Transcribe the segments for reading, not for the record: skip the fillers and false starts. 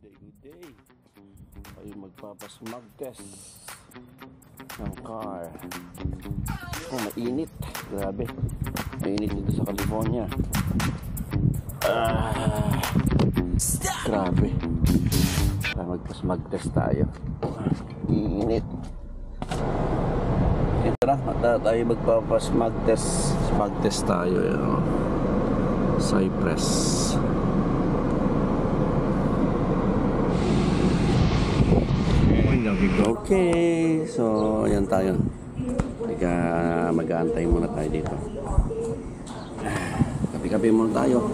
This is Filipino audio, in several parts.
Good day. Ay magpapasmag test ng car. Oh, mainit. Grabe. Mainit dito sa California. Grabe. Magpasmag test tayo. Init. Tara, tayo magpapasmag test. Smag test tayo. Cypress. Okay, so ayan tayo. Mag-aantay muna tayo dito. Kapi-kapi muna tayo.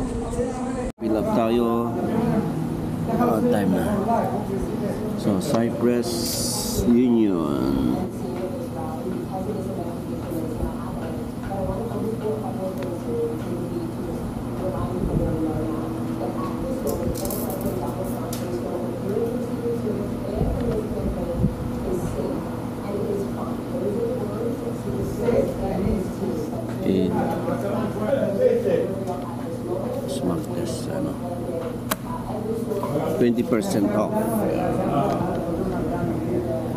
Pilap tayo. Time na. So, Cypress Union. Smart test, 20% off.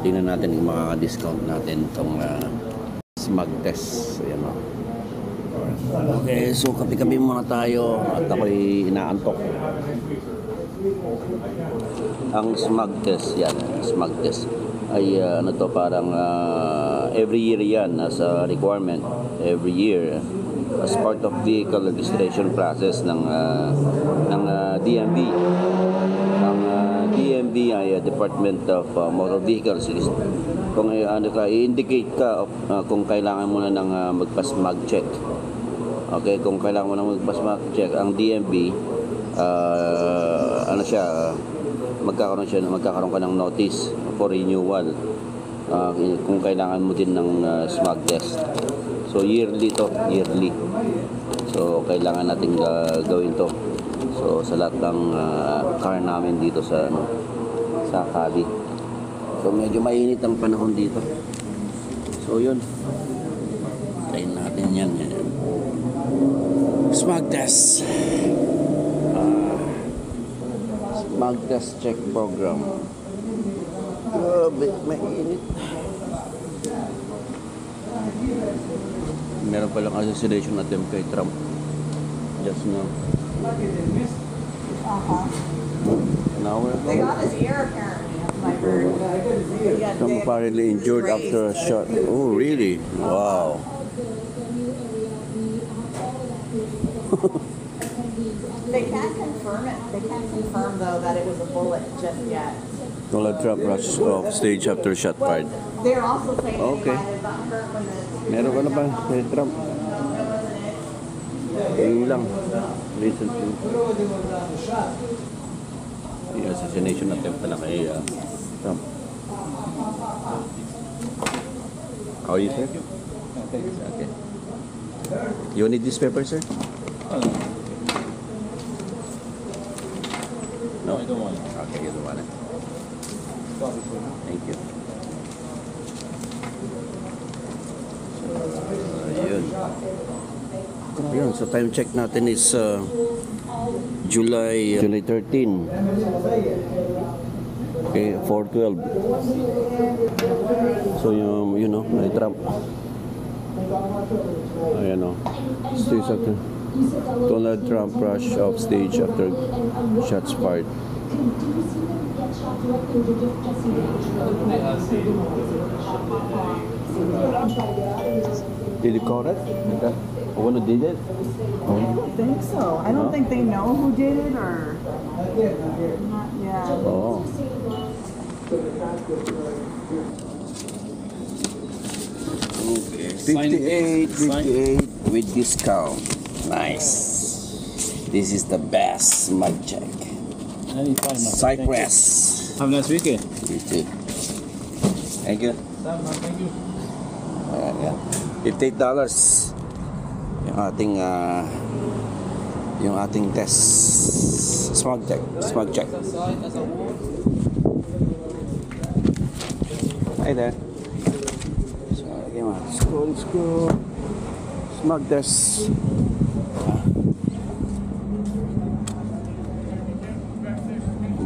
Tingnan natin kung makaka-discount natin itong smart test. Ayan, okay, so kapi-kapi muna tayo at ako'y inaantok. Ang smart test, yan, smart test ay ano to, parang every year yan as a requirement, every year as part of vehicle registration process ng DMV. Ang DMV ay Department of Motor Vehicles. Kung i-indicate ka kung kailangan mo na ng magpa-smog check. Okay, kung kailangan mo na magpa-smog check, ang DMV magkakaroon ka ng notice for renewal kung kailangan mo din ng smog test. So yearly to, yearly. So kailangan natin gawin to. So sa lahat ng car namin dito sa Cali. So medyo mainit ang panahon dito. So yun. Try natin yan. Smog test. Smog test check program. Grabe, mainit. Meron palang assassination attempt kay Trump just now. Now they got his ear apparently. I heard. Trump apparently injured after a shot. Oh, really? Wow. They can't confirm it. They can't confirm though that it was a bullet just yet. Donald Trump rushed off stage after shot fired. They're also saying Okay. that he might have gotten hurt when the Meron ka na ba kay Trump? Yun lang. Recently. Yung assassination attempt na kay Trump. How are you, sir? Okay. You need this paper, sir? No, I don't want it. Okay, you don't want it. Thank you. Yun, so time check natin is July 13. Okay, 4:12. So you know, may Trump. Ayan o. Stage after Donald Trump rush off stage after shots fired. Did it correct? Okay. Who did it? I don't think so. I don't think they know who did it or not. Yeah. Oh. Okay. 58 with discount. Nice. This is the best smug check. Cypress. Have a nice weekend. You too. Thank you. Thank you. Ayan. $58 yung ating test smog check. Hi there. So again, scroll smog test.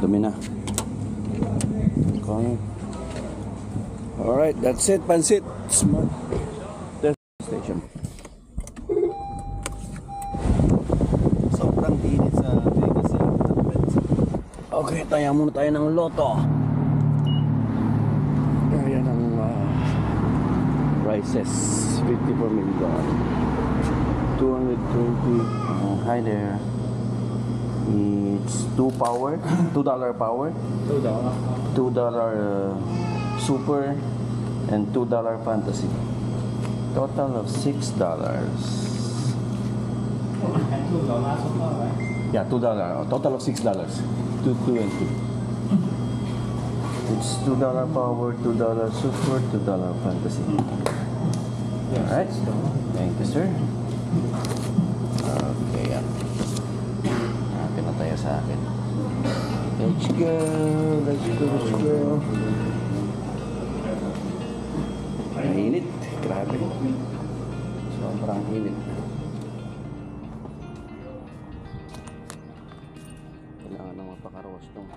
kami na. Okay. Alright, that's it. Pansit. Smart station. Sobrang init sa Vegas. Okay, tayo muna tayo ng loto. Ayan ang prices. 54 million. 220. Hi there. It's $2 power. $2 power. $2 super and $2 fantasy. Total of $6. Yeah, $2. Total of $6. 220. It's $2 power, $2 super, $2 fantasy. Alright. Thank you, sir. Okay, yan. Akin na tayo sa akin. Let's go. Let's go, let's go. Mainit. Grabe. Sobrang init. Kailangan na mapakaros itong